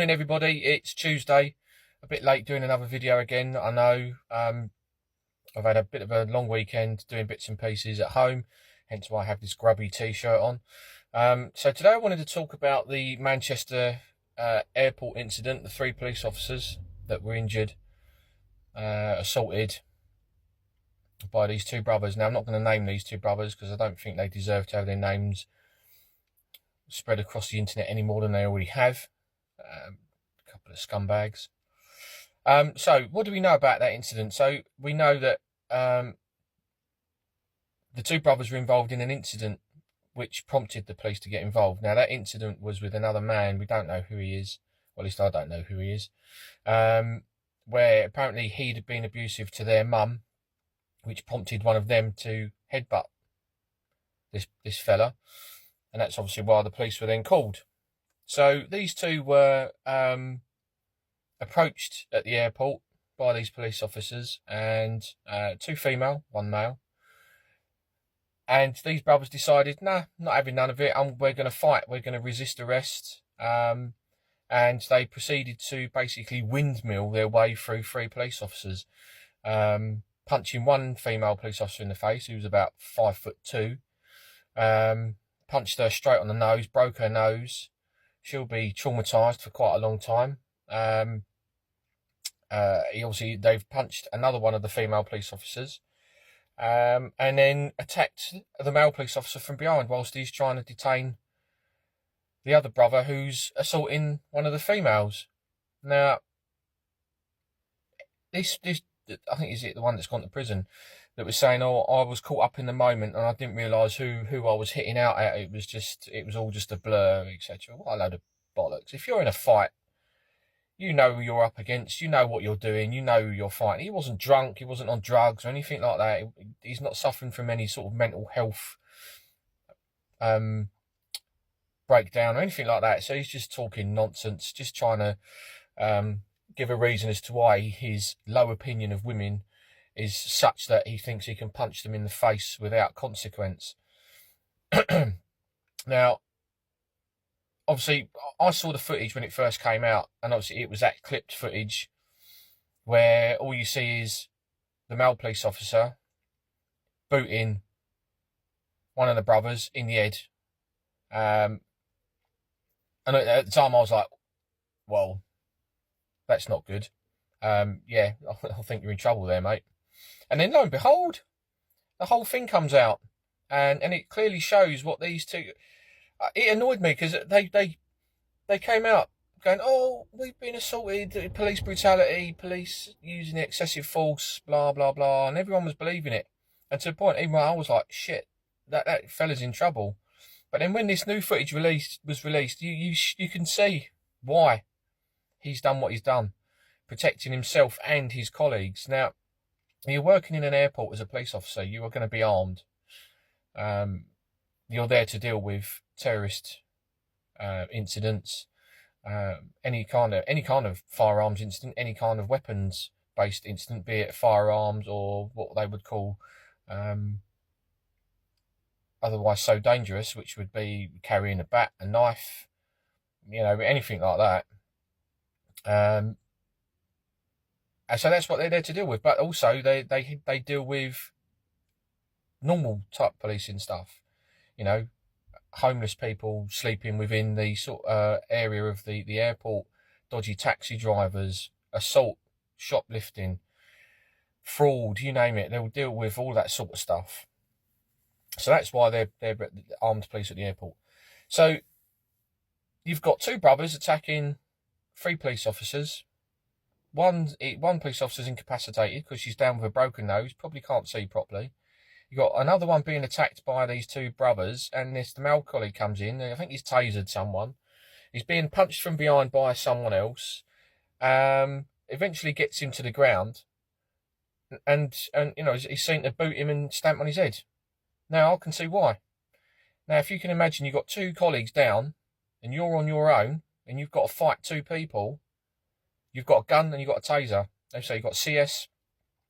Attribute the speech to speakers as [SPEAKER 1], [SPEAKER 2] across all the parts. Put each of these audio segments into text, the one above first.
[SPEAKER 1] Morning everybody, it's Tuesday, a bit late doing another video again, I know. I've had a bit of a long weekend doing bits and pieces at home, hence why I have this grubby t-shirt on. So today I wanted to talk about the Manchester airport incident, the 3 police officers that were injured, assaulted by these 2 brothers. Now I'm not going to name these 2 brothers because I don't think they deserve to have their names spread across the internet any more than they already have. A couple of scumbags. So what do we know about that incident? So we know that the 2 brothers were involved in an incident which prompted the police to get involved. Now that incident was with another man. We don't know who he is, or at least I don't know who he is, where apparently he'd been abusive to their mum, which prompted one of them to headbutt this fella, and that's obviously why the police were then called. So these 2 were approached at the airport by these police officers, and 2 female, 1 male. And these brothers decided, nah, not having none of it. We're going to fight. We're going to resist arrest. And they proceeded to basically windmill their way through 3 police officers, punching 1 female police officer in the face, who was about 5'2". Punched her straight on the nose, broke her nose. She'll be traumatised for quite a long time. They've punched another one of the female police officers, and then attacked the male police officer from behind whilst he's trying to detain the other brother who's assaulting one of the females. Now, this I think is it the one that's gone to prison, that was saying, "Oh, I was caught up in the moment and I didn't realise who I was hitting out at. It was all just a blur, etc." What a load of bollocks! If you're in a fight, you know who you're up against, you know what you're doing, you know who you're fighting. He wasn't drunk, he wasn't on drugs or anything like that. He's not suffering from any sort of mental health breakdown or anything like that. So he's just talking nonsense, just trying to give a reason as to why his low opinion of women is such that he thinks he can punch them in the face without consequence. Now, obviously, I saw the footage when it first came out, and obviously it was that clipped footage where all you see is the male police officer booting one of the brothers in the head. And at the time I was like, well, that's not good. Yeah, I think you're in trouble there, mate. And then lo and behold, the whole thing comes out, and it clearly shows what these 2... It annoyed me because they came out going, "Oh, we've been assaulted, police brutality, police using excessive force, blah blah blah," and everyone was believing it. And to the point, even I was like, "Shit, that fella's in trouble." But then when this new footage was released, you can see why he's done what he's done, protecting himself and his colleagues. Now, you're working in an airport as a police officer. You are going to be armed. You're there to deal with terrorist incidents, any kind of firearms incident, any kind of weapons based incident, be it firearms or what they would call otherwise so dangerous, which would be carrying a bat, a knife, anything like that. And so that's what they're there to deal with. But also they deal with normal type policing stuff, homeless people sleeping within the sort of area of the airport, dodgy taxi drivers, assault, shoplifting, fraud, you name it. They'll deal with all that sort of stuff. So that's why they're armed police at the airport. So you've got 2 brothers attacking 3 police officers. One police officer's incapacitated because she's down with a broken nose, probably can't see properly. You've got another one being attacked by these 2 brothers, and the male colleague comes in, and I think he's tasered someone. He's being punched from behind by someone else. Eventually gets him to the ground, and he's seen to boot him and stamp on his head. Now I can see why. Now, if you can imagine, you've got 2 colleagues down, and you're on your own, and you've got to fight 2 people. You've got a gun and you've got a taser. So you've got CS,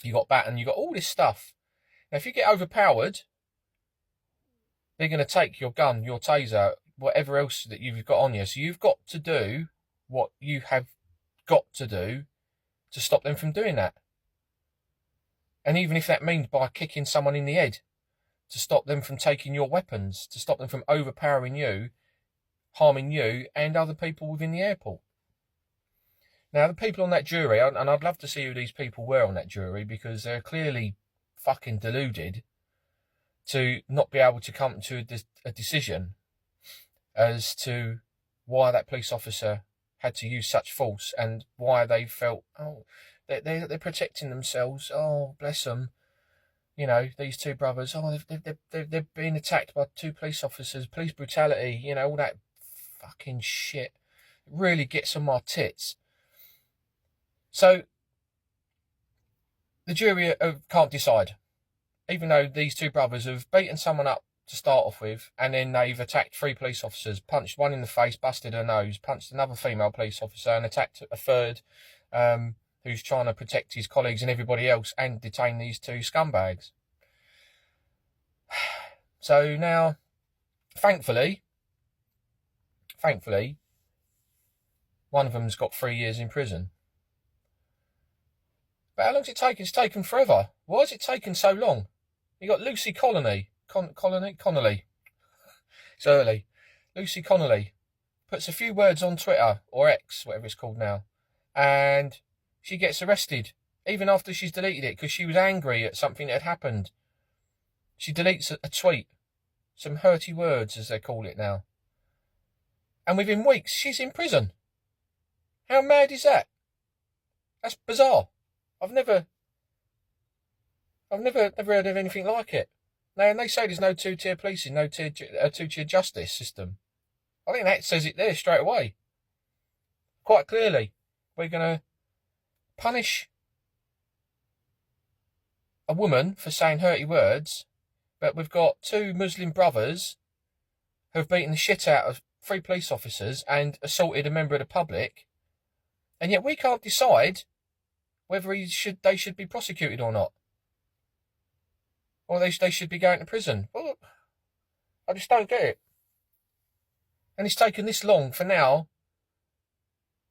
[SPEAKER 1] you've got baton, you've got all this stuff. Now, if you get overpowered, they're going to take your gun, your taser, whatever else that you've got on you. So you've got to do what you have got to do to stop them from doing that. And even if that means by kicking someone in the head, to stop them from taking your weapons, to stop them from overpowering you, harming you and other people within the airport. Now, the people on that jury, and I'd love to see who these people were on that jury, because they're clearly fucking deluded to not be able to come to a decision as to why that police officer had to use such force and why they felt, oh, they're protecting themselves. Oh, bless them. You know, these two brothers, oh, they're being attacked by two police officers, police brutality, you know, all that fucking shit. It really gets on my tits. So, the jury can't decide. Even though these two brothers have beaten someone up to start off with, and then they've attacked 3 police officers, punched one in the face, busted her nose, punched another female police officer, and attacked a third who's trying to protect his colleagues and everybody else, and detain these 2 scumbags. So now, thankfully, one of them's got 3 years in prison. But how long's it taken? It's taken forever. Why has it taken so long? You got Lucy Connolly. Connolly. It's early. Lucy Connolly puts a few words on Twitter, or X, whatever it's called now, and she gets arrested, even after she's deleted it, because she was angry at something that had happened. She deletes a tweet, some hurty words, as they call it now. And within weeks, she's in prison. How mad is that? That's bizarre. I've never heard of anything like it. Now, and they say there's no 2-tier policing, no 2-tier justice system. I think that says it there straight away. Quite clearly. We're going to punish a woman for saying hurty words, but we've got 2 Muslim brothers who have beaten the shit out of 3 police officers and assaulted a member of the public, and yet we can't decide whether they should be prosecuted or not. Or they should be going to prison. Well, I just don't get it. And it's taken this long for now,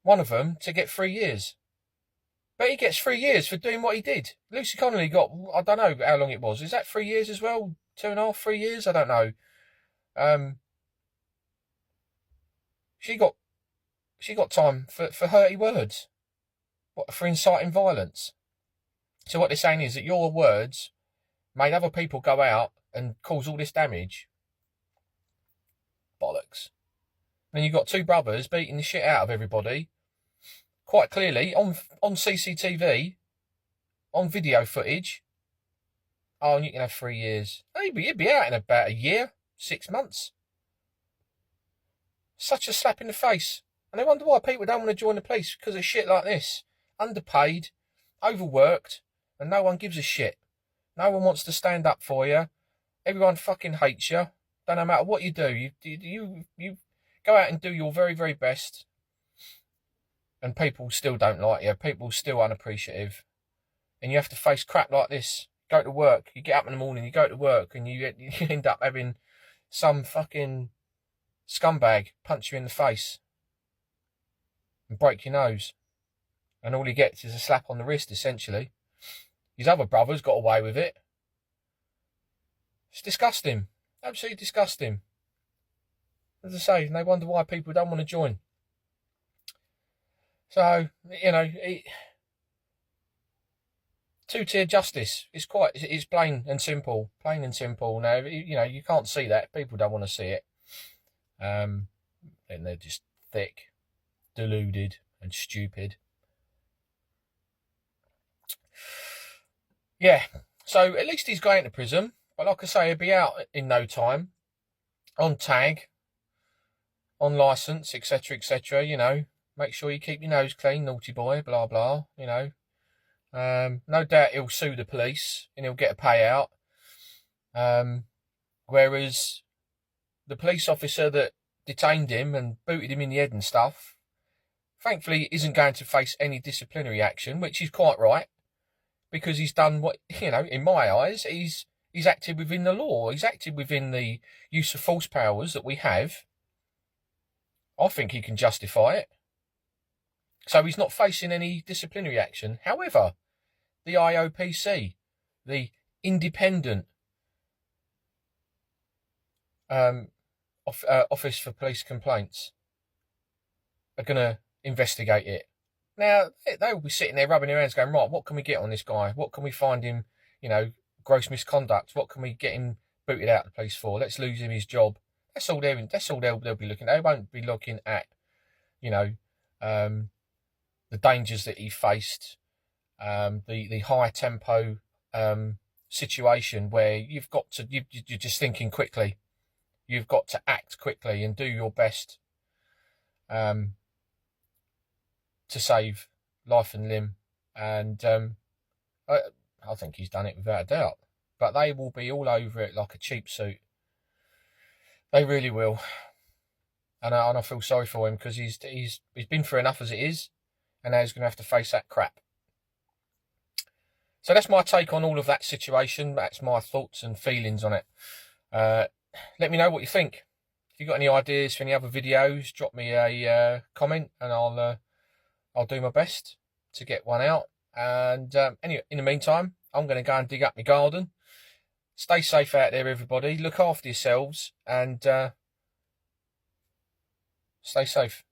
[SPEAKER 1] one of them, to get 3 years. But he gets 3 years for doing what he did. Lucy Connolly got, I don't know how long it was. Is that 3 years as well? 2.5, 3 years? I don't know. She got time for hurty words. For inciting violence. So what they're saying is that your words made other people go out and cause all this damage. Bollocks. And then you've got 2 brothers beating the shit out of everybody. Quite clearly, on CCTV, on video footage. Oh, and you can have 3 years. You'd be out in about a year, 6 months. Such a slap in the face. And I wonder why people don't want to join the police, because of shit like this. Underpaid, overworked, and no one gives a shit. No one wants to stand up for you. Everyone fucking hates you. No matter what you do, you go out and do your very, very best, and people still don't like you. People still unappreciative, and you have to face crap like this. Go to work. You get up in the morning, you go to work, and you end up having some fucking scumbag punch you in the face and break your nose, and all he gets is a slap on the wrist, essentially. His other brothers got away with it. It's disgusting. Absolutely disgusting. As I say, no wonder why people don't want to join. So, you know, 2-tier justice. It's plain and simple. Plain and simple. Now, you know, you can't see that. People don't want to see it. And they're just thick, deluded, and stupid. Yeah, so at least he's going to prison. But like I say, he'll be out in no time. On tag. On licence, etc., etc., you know. Make sure you keep your nose clean, naughty boy, blah, blah, you know. No doubt he'll sue the police and he'll get a payout. Whereas the police officer that detained him and booted him in the head and stuff, thankfully isn't going to face any disciplinary action, which is quite right. Because he's done what, you know, in my eyes, he's acted within the law. He's acted within the use of force powers that we have. I think he can justify it. So he's not facing any disciplinary action. However, the IOPC, the Independent Office for Police Complaints, are going to investigate it. Now, they will be sitting there rubbing their hands going, right, what can we get on this guy? What can we find him, gross misconduct? What can we get him booted out of the police for? Let's lose him his job. That's all they'll be looking at. They won't be looking at, the dangers that he faced, the high tempo situation where you're just thinking quickly. You've got to act quickly and do your best to save life and limb. And I think he's done it without a doubt. But they will be all over it like a cheap suit. They really will. And I feel sorry for him because he's been through enough as it is, and now he's going to have to face that crap. So that's my take on all of that situation. That's my thoughts and feelings on it. Let me know what you think. If you've got any ideas for any other videos, drop me a comment, and I'll do my best to get one out. And anyway, in the meantime, I'm going to go and dig up my garden. Stay safe out there, everybody. Look after yourselves, and stay safe.